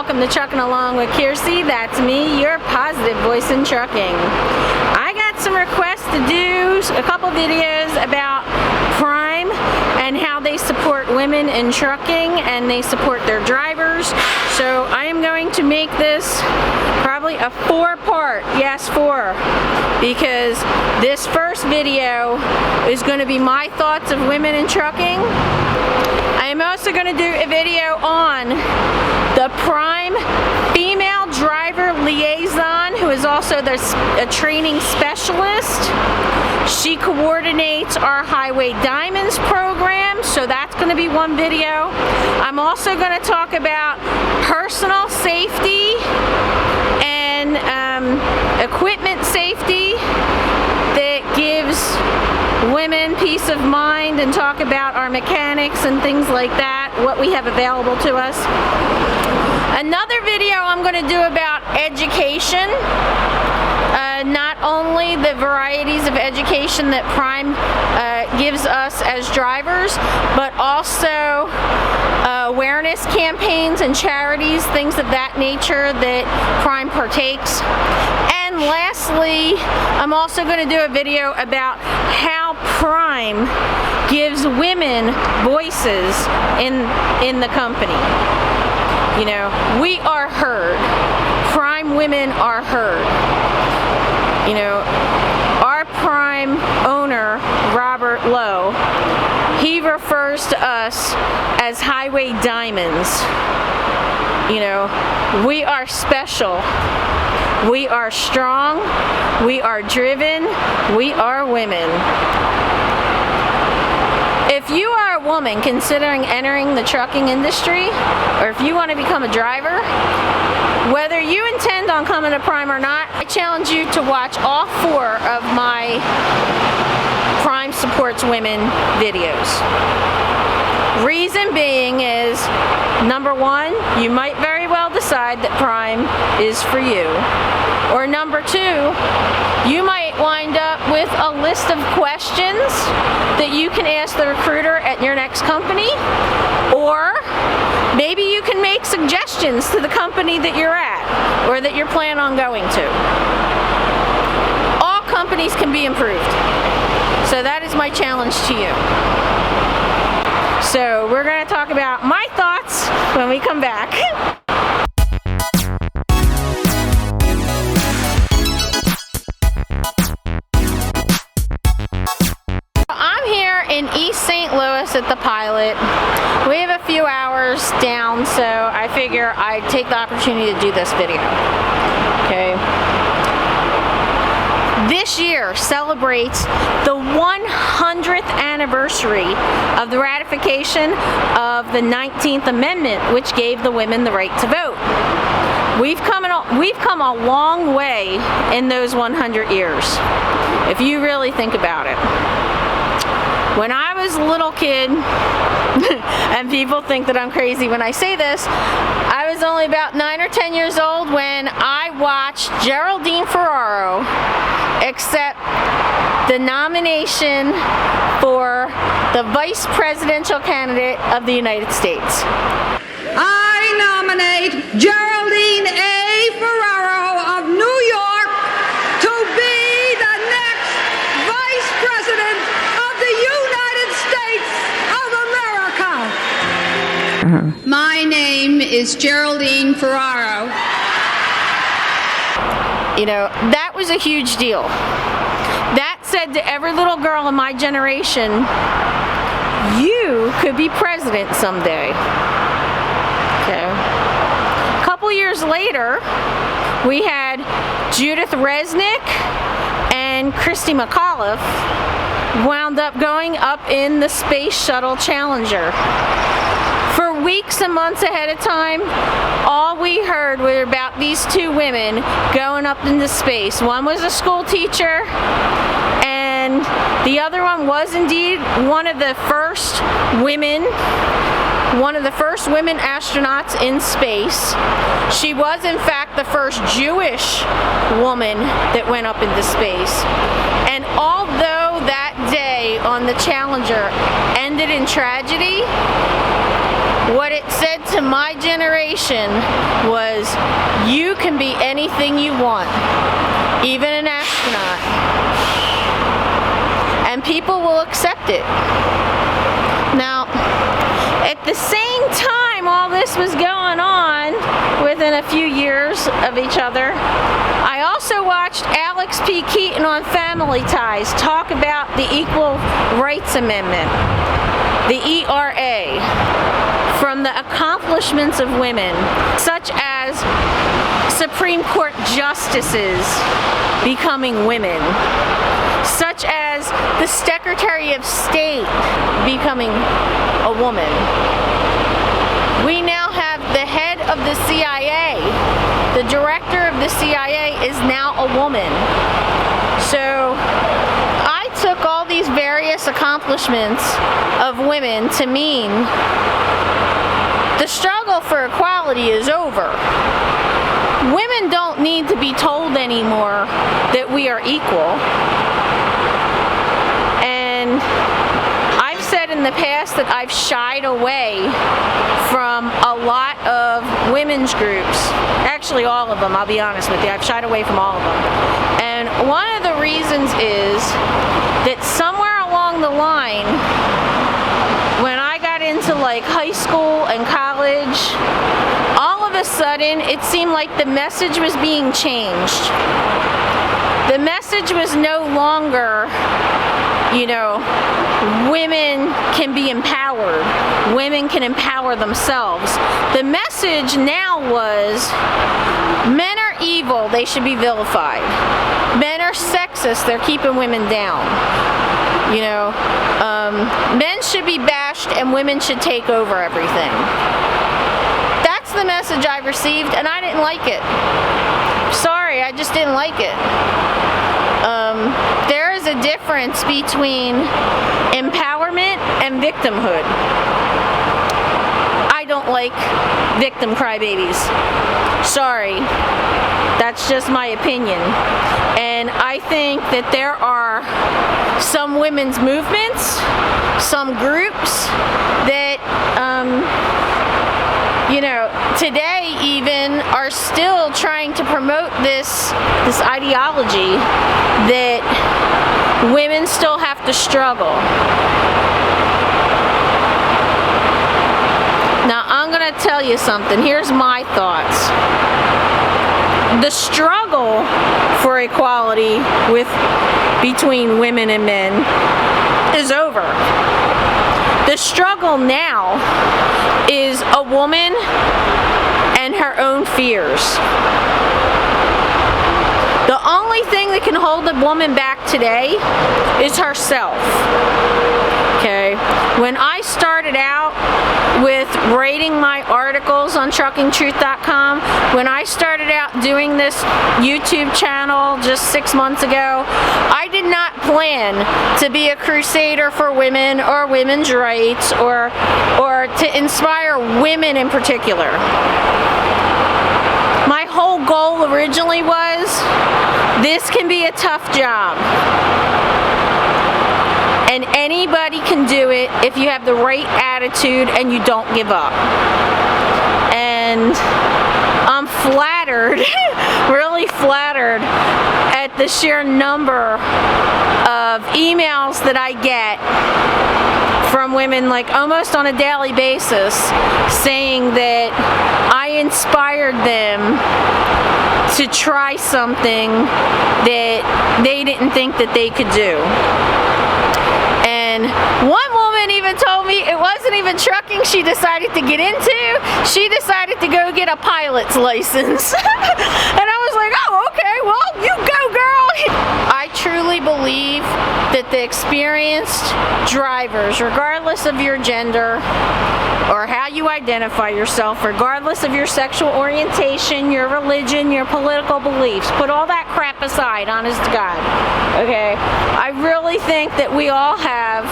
welcome to Trucking Along with Kiersey. That's me, your positive voice in trucking. I got some requests to do a couple videos about Prime and how they support women in trucking and they support their drivers. So I am going to make this probably a 4-part, yes 4, because this first video is going to be my thoughts of women in trucking. I am also going to do a video on the Prime female driver liaison, who is also a training specialist. She coordinates our Highway Diamonds program, so that's going to be one video. I'm also going to talk about personal safety and equipment safety that gives women peace of mind, and talk about our mechanics and things like that, what we have available to us. Another video I'm going to do about education, not only the varieties of education that Prime gives us as drivers, but also awareness campaigns and charities, things of that nature that Prime partakes. And lastly, I'm also going to do a video about how Prime gives women voices in the company. You know, we are heard. Prime women are heard. You know, our Prime owner, Robert Lowe, he refers to us as Highway Diamonds. You know, we are special. We are strong. We are driven. We are women. If you are a woman considering entering the trucking industry, or if you want to become a driver, whether you intend on coming to Prime or not, I challenge you to watch all 4 of my Prime Supports Women videos. Reason being is, number 1, you might very well decide that Prime is for you. Or number 2, you might wind up with a list of questions that you can ask the recruiter at your next company, or maybe you can make suggestions to the company that you're at or that you're planning on going to. All companies can be improved. So that is my challenge to you. So we're going to talk about my thoughts when we come back. In East St. Louis at the Pilot. We have a few hours down, so I figure I'd take the opportunity to do this video. Okay. This year celebrates the 100th anniversary of the ratification of the 19th Amendment, which gave the women the right to vote. We've come a long way in those 100 years, if you really think about it. When I was a little kid, and people think that I'm crazy when I say this, I was only about 9 or 10 years old when I watched Geraldine Ferraro accept the nomination for the vice presidential candidate of the United States. I nominate Geraldine A. Ferraro of New York to be the next vice president of the United States of America. My name is Geraldine Ferraro. You know, that was a huge deal. That said to every little girl in my generation, you could be president someday. Okay. A couple years later, we had Judith Resnick and Christy McAuliffe wound up going up in the Space Shuttle Challenger. For weeks and months ahead of time, all we heard were about these 2 women going up into space. One was a school teacher, and the other one was indeed one of the first women astronauts in space. She was in fact the first Jewish woman that went up into space. And although that day on the Challenger ended in tragedy, what it said to my generation was, you can be anything you want, even an astronaut, and people will accept it. Now, at the same time all this was going on, within a few years of each other, I also watched Alex P. Keaton on Family Ties talk about the Equal Rights Amendment, the ERA, from the accomplishments of women, such as Supreme Court justices becoming women, such as the Secretary of State becoming a woman. We now have the head of the CIA. The director of the CIA is now a woman. So I took all these various accomplishments of women to mean the struggle for equality is over. Women don't need to be told anymore that we are equal. And I've said in the past that I've shied away from a lot of women's groups. Actually, all of them, I'll be honest with you. I've shied away from all of them. And one of the reasons is that somewhere along the line, when I got into like high school and college, all of a sudden it seemed like the message was being changed. The message was no longer, you know, women can be empowered. Women can empower themselves. The message now was, men are evil, they should be vilified. Men are sexist, they're keeping women down. You know, men should be bashed and women should take over everything. That's the message I received, and I didn't like it. Sorry, I just didn't like it. There is a difference between empowerment and victimhood. I don't like victim crybabies. Sorry, that's just my opinion. And I think that there are some women's movements, some groups that, you know, today even are still trying to promote this ideology that women still have to struggle. Now I'm going to tell you something. Here's my thoughts. The struggle for equality between women and men is over. The struggle now is a woman and her own fears. The only thing that can hold a woman back today is herself. Okay? When I started out with writing my articles on truckingtruth.com, when I started out doing this YouTube channel just 6 months ago, I did not plan to be a crusader for women or women's rights or to inspire women in particular. My whole goal originally was, this can be a tough job. And anybody can do it if you have the right attitude and you don't give up. And I'm flattered, really flattered at the sheer number of emails that I get from women, like almost on a daily basis, saying that I inspired them to try something that they didn't think that they could do. And one woman even told me it wasn't even trucking she decided to get into, she decided to go get a pilot's license. And I was like, oh, okay, well, you go, girl. I truly believe that the experienced drivers, regardless of your gender or how you identify yourself, regardless of your sexual orientation, your religion, your political beliefs, put all that crap aside, honest to God, okay? I really think that we all have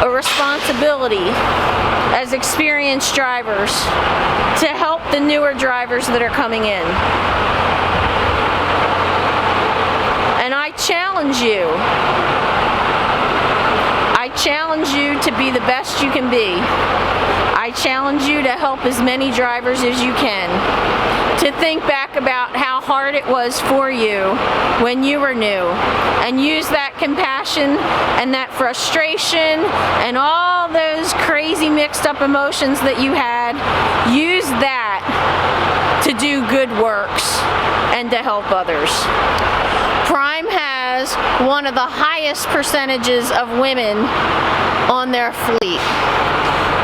a responsibility as experienced drivers to help the newer drivers that are coming in. And I challenge you. I challenge you to be the best you can be. I I challenge you to help as many drivers as you can. To think back about how hard it was for you when you were new, and use that compassion and that frustration and all those crazy mixed up emotions that you had, use that to do good works and to help others. Prime has one of the highest percentages of women on their fleet.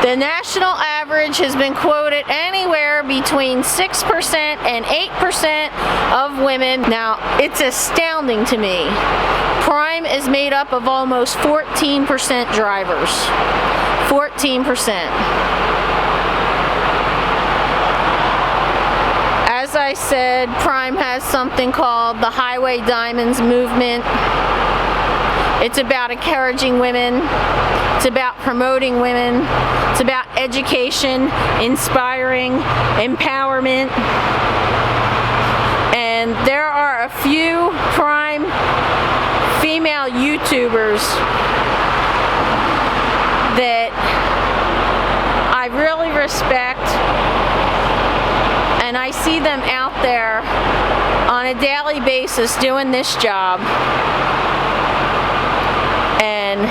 The national average has been quoted anywhere between 6% and 8% of women. Now, it's astounding to me. Prime is made up of almost 14% drivers. 14%. As I said, Prime has something called the Highway Diamonds movement. It's about encouraging women. It's about promoting women. It's about education, inspiring, empowerment. And there are a few Prime female YouTubers that I really respect, and I see them out there on a daily basis doing this job. And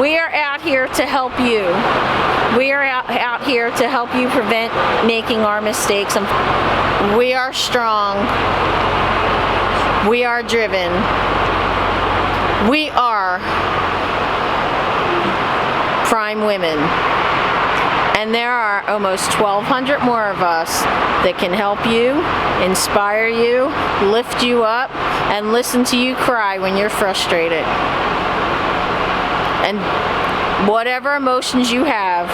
we are out here to help you. We are out here to help you prevent making our mistakes. We are strong. We are driven. We are Prime women. And there are almost 1,200 more of us that can help you, inspire you, lift you up, and listen to you cry when you're frustrated. And whatever emotions you have,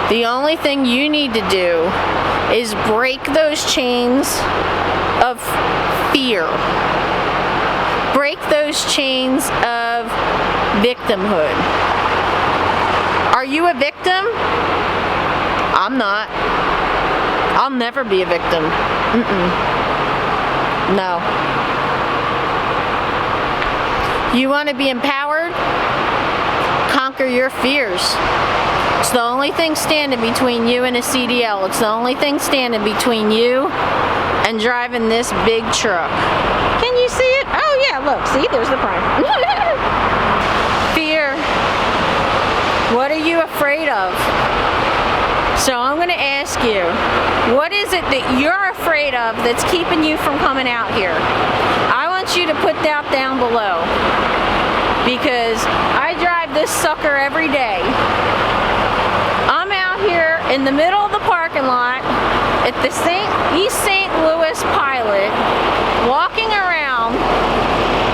the only thing you need to do is break those chains of fear. Break those chains of victimhood. Are you a victim? I'm not. I'll never be a victim. No. You want to be empowered? Conquer your fears. It's the only thing standing between you and a CDL. It's the only thing standing between you and driving this big truck. Can you see it? Oh yeah, look, see, there's the Prime. Fear. What are you afraid of? So I'm going to ask you, what is it that you're afraid of that's keeping you from coming out here? I want you to put that down below, because I drive this sucker every day. I'm out here in the middle of the parking lot at the East St. Louis Pilot, walking around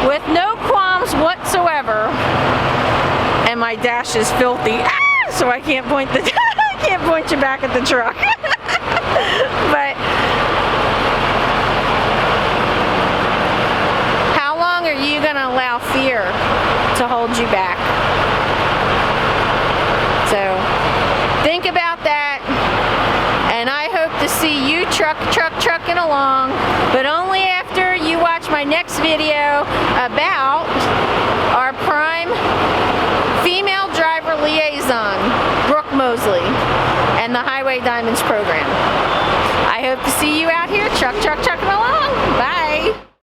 with no qualms whatsoever, and my dash is filthy, so I can't point the I can't point you back at the truck. But how long are you going to allow fear to hold you back? So think about that, and I hope to see you trucking along, but only after you watch my next video about our Prime female driver liaison, Brooke Mosley, and the Highway Diamonds program. I hope to see you out here trucking along.